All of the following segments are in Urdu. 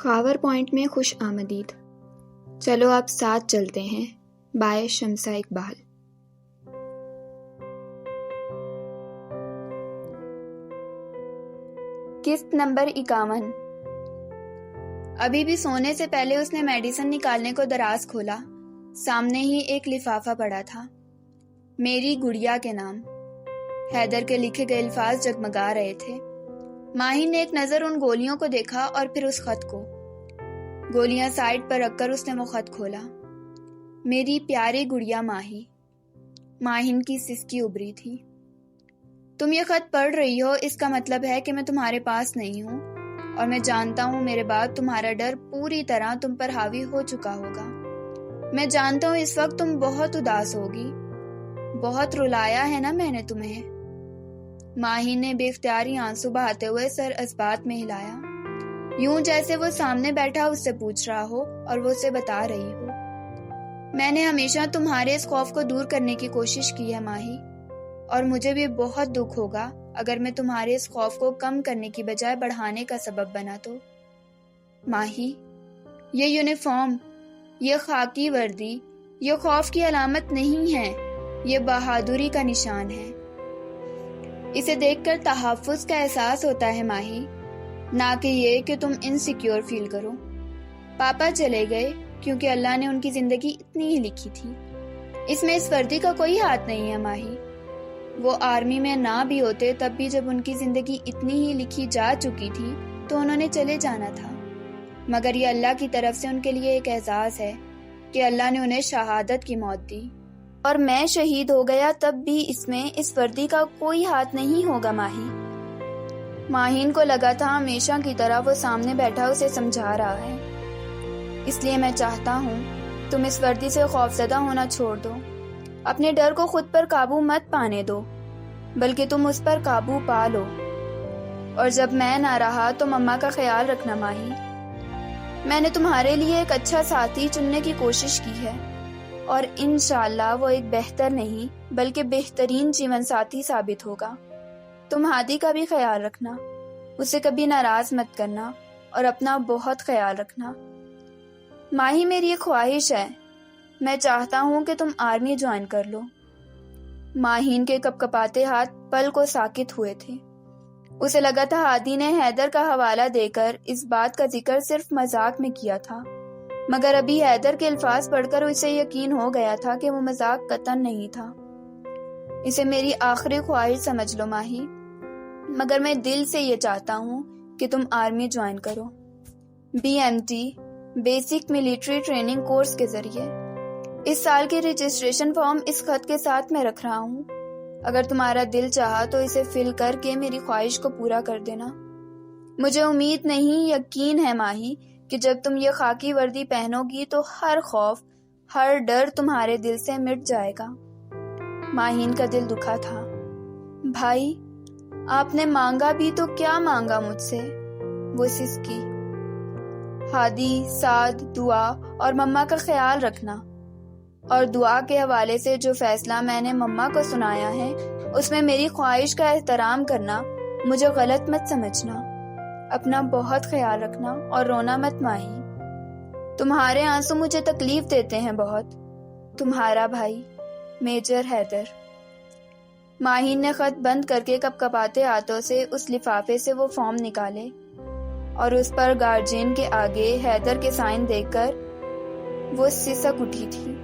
خاور پوائنٹ میں خوش آمدید. چلو آپ ساتھ چلتے ہیں. بائے شمسہ اقبال. قسط نمبر 51. ابھی بھی سونے سے پہلے اس نے میڈیسن نکالنے کو دراز کھولا. سامنے ہی ایک لفافہ پڑا تھا. میری گڑیا کے نام. حیدر کے لکھے گئے الفاظ جگمگا رہے تھے. ماہی نے ایک نظر ان گولیوں کو دیکھا اور پھر اس خط کو. گولیاں سائڈ پر رکھ کر اس نے وہ خط کھولا. میری پیاری گڑیا ماہی. ماہین کی سسکی ابری تھی. تم یہ خط پڑھ رہی ہو، اس کا مطلب ہے کہ میں تمہارے پاس نہیں ہوں، اور میں جانتا ہوں میرے بعد تمہارا ڈر پوری طرح تم پر حاوی ہو چکا ہوگا. میں جانتا ہوں اس وقت تم بہت اداس ہوگی. بہت رلایا ہے نا میں نے تمہیں. ماہی نے بے اختیاری آنسو بہاتے ہوئے سر اسبات میں ہلایا، یوں جیسے وہ سامنے بیٹھا اس سے پوچھ رہا ہو اور وہ اسے بتا رہی ہو. میں نے ہمیشہ تمہارے اس خوف کو دور کرنے کی کوشش کی ہے ماہی، اور مجھے بھی بہت دکھ ہوگا اگر میں تمہارے اس خوف کو کم کرنے کی بجائے بڑھانے کا سبب بنا تو. ماہی، یہ یونیفارم، یہ خاکی وردی، یہ خوف کی علامت نہیں ہے، یہ بہادری کا نشان ہے. اسے دیکھ کر تحفظ کا احساس ہوتا ہے ماہی، نہ کہ یہ کہ تم انسیکیور فیل کرو. پاپا چلے گئے کیونکہ اللہ نے ان کی زندگی اتنی ہی لکھی تھی. اس میں اس وردی کا کوئی ہاتھ نہیں ہے ماہی. وہ آرمی میں نہ بھی ہوتے تب بھی جب ان کی زندگی اتنی ہی لکھی جا چکی تھی تو انہوں نے چلے جانا تھا. مگر یہ اللہ کی طرف سے ان کے لیے ایک اعزاز ہے کہ اللہ نے انہیں شہادت کی موت دی، اور میں شہید ہو گیا تب بھی اس میں اس وردی کا کوئی ہاتھ نہیں ہوگا ماہی. ماہین کو لگا تھا ہمیشہ کی طرح وہ سامنے بیٹھا اسے سمجھا رہا ہے. اس لیے میں چاہتا ہوں تم اس وردی سے خوفزدہ ہونا چھوڑ دو. اپنے ڈر کو خود پر قابو مت پانے دو، بلکہ تم اس پر قابو پا لو. اور جب میں نہ رہا تو مما کا خیال رکھنا ماہی. میں نے تمہارے لیے ایک اچھا ساتھی چننے کی کوشش کی ہے، اور انشاءاللہ وہ ایک بہتر نہیں بلکہ بہترین جیون ساتھی ثابت ہوگا. تم ہادی کا بھی خیال رکھنا، اسے کبھی ناراض مت کرنا، اور اپنا بہت خیال رکھنا. ماہی، میری ایک خواہش ہے، میں چاہتا ہوں کہ تم آرمی جوائن کر لو. ماہین کے کپکپاتے ہاتھ پل کو ساکت ہوئے تھے. اسے لگا تھا ہادی نے حیدر کا حوالہ دے کر اس بات کا ذکر صرف مذاق میں کیا تھا، مگر ابھی حیدر کے الفاظ پڑھ کر اسے یقین ہو گیا تھا کہ وہ مذاق قطعاً نہیں تھا. اسے میری آخری خواہش سمجھ لو ماہی، مگر میں دل سے یہ چاہتا ہوں کہ تم آرمی جوائن کرو، BMT basic military training course کے ذریعے. اس سال کی رجسٹریشن فارم اس خط کے ساتھ میں رکھ رہا ہوں. اگر تمہارا دل چاہا تو اسے فل کر کے میری خواہش کو پورا کر دینا. مجھے امید نہیں، یقین ہے ماہی کہ جب تم یہ خاکی وردی پہنو گی تو ہر خوف، ہر ڈر تمہارے دل سے مٹ جائے گا. ماہین کا دل دکھا تھا. بھائی، آپ نے مانگا بھی تو کیا مانگا مجھ سے؟ وہ سسکی. ہادی، سعد، دعا اور مما کا خیال رکھنا. اور دعا کے حوالے سے جو فیصلہ میں نے مما کو سنایا ہے اس میں میری خواہش کا احترام کرنا. مجھے غلط مت سمجھنا. اپنا بہت خیال رکھنا اور رونا مت ماہی. تمہارے آنسو مجھے تکلیف دیتے ہیں بہت. تمہارا بھائی، میجر حیدر. ماہین نے خط بند کر کے کپکپاتے ہاتھوں سے اس لفافے سے وہ فارم نکالے، اور اس پر گارجین کے آگے حیدر کے سائن دیکھ کر وہ سسک اٹھی تھی.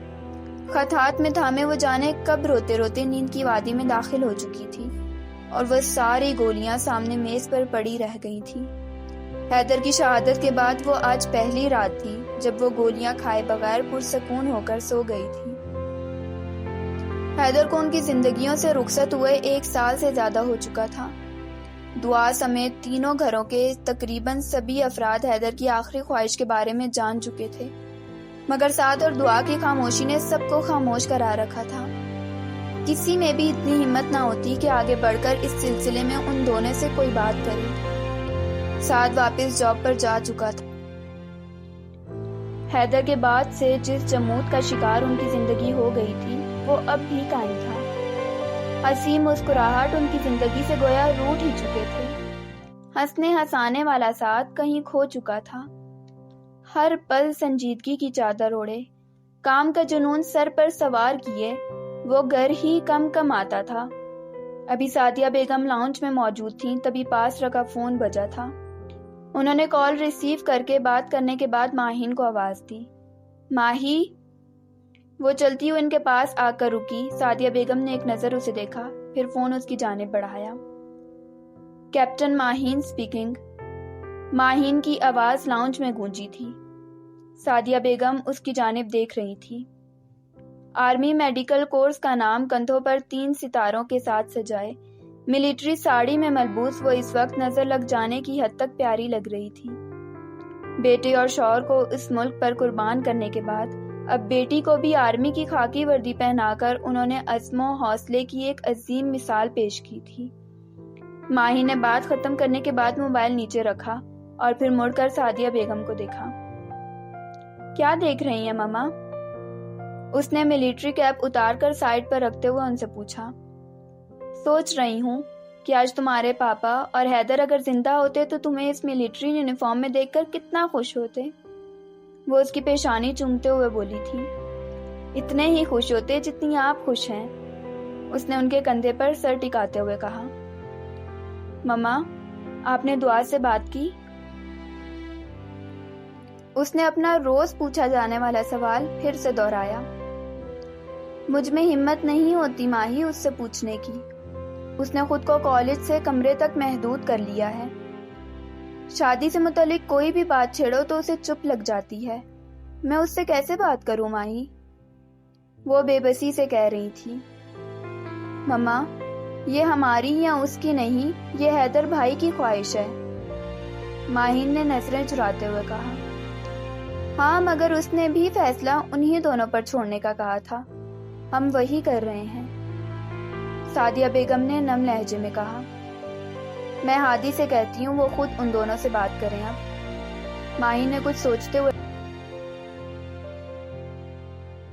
خط ہاتھ میں تھامے وہ جانے کب روتے روتے نیند کی وادی میں داخل ہو چکی تھی، اور وہ ساری گولیاں سامنے میز پر پڑی رہ گئی تھی. حیدر کی شہادت کے بعد وہ آج پہلی رات تھی جب وہ گولیاں کھائے بغیر پرسکون ہو کر سو گئی تھی. حیدر کو ان کی زندگیوں سے رخصت ہوئے 1 سال سے زیادہ ہو چکا تھا. دعا سمیت تینوں گھروں کے تقریباً سبھی افراد حیدر کی آخری خواہش کے بارے میں جان چکے تھے، مگر سعد اور دعا کی خاموشی نے سب کو خاموش کرا رکھا تھا. کسی میں بھی اتنی ہمت نہ ہوتی کہ آگے بڑھ کر اس سلسلے میں ان دونوں سے کوئی بات کرے. سعد واپس جاب پر جا چکا تھا. حیدر کے بعد سے جس جمود کا شکار ان کی زندگی ہو گئی تھی وہ اب بھی قائم تھا. ہنسی مسکراہٹ ان کی زندگی سے گویا روٹ ہی چکے تھے. ہنسنے ہنسانے والا ساتھ کہیں کھو چکا تھا. ہر پل سنجیدگی کی چادر اوڑھے، کام کا جنون سر پر سوار کیے وہ گھر ہی کم کم آتا تھا۔ ابھی سعدیہ بیگم لاؤنج میں موجود تھیں، تبھی پاس رکھا فون بجا تھا۔ انہوں نے کال ریسیو کر کے بات کرنے کے بعد ماہین کو آواز دی، ماہی۔ وہ چلتی ہوئی ان کے پاس آ کر رکی۔ سعدیہ بیگم نے ایک نظر اسے دیکھا، پھر فون اس کی جانب بڑھایا۔ Captain Maheen speaking. ماہین کی آواز لاؤنج میں گونجی تھی۔ سعدیہ بیگم اس کی جانب دیکھ رہی تھی۔ آرمی میڈیکل کورس کا نام کندھوں پر 3 ستاروں کے ساتھ سجائے ملٹری ساڑی میں ملبوس وہ اس وقت نظر لگ جانے کی حد تک پیاری لگ رہی تھی۔ بیٹے اور شوہر کو اس ملک پر قربان کرنے کے بعد اب بیٹی کو بھی آرمی کی خاکی وردی پہنا کر انہوں نے عزم و حوصلے کی ایک عظیم مثال پیش کی تھی۔ ماہی نے بات ختم کرنے کے بعد موبائل نیچے رکھا اور پھر مڑ کر سعدیہ بیگم کو دیکھا۔ کیا دیکھ رہی ہیں ماما؟ اس نے ملٹری کیپ اتار کر سائیڈ پر رکھتے ہوئے ان سے پوچھا۔ سوچ رہی ہوں کہ آج تمہارے پاپا اور حیدر اگر زندہ ہوتے تو تمہیں اس ملٹری یونیفارم میں دیکھ کر کتنا خوش ہوتے۔ وہ اس کی پیشانی چومتے ہوئے بولی تھی۔ اتنے ہی خوش ہوتے جتنی آپ خوش ہیں، اس نے ان کے کندھے پر سر ٹکاتے ہوئے کہا۔ مما، آپ نے دعا سے بات کی؟ اس نے اپنا روز پوچھا جانے والا سوال پھر سے دہرایا۔ مجھ میں ہمت نہیں ہوتی ماہی اس سے پوچھنے کی۔ اس نے خود کو کالج سے کمرے تک محدود کر لیا ہے۔ شادی سے متعلق کوئی بھی بات چھیڑو تو اسے چپ لگ جاتی ہے۔ میں اس سے کیسے بات کروں ماہی؟ وہ بے بسی سے کہہ رہی تھی۔ مما، یہ ہماری یا اس کی نہیں، یہ حیدر بھائی کی خواہش ہے، ماہین نے نظریں چراتے ہوئے کہا۔ ہاں، مگر اس نے بھی فیصلہ انہی دونوں پر چھوڑنے کا کہا تھا، ہم وہی کر رہے ہیں، سعدیہ بیگم نے نم لہجے میں کہا۔ میں ہادی سے کہتی ہوں وہ خود ان دونوں سے بات کریں اب، ماہی نے کچھ سوچتے ہوئے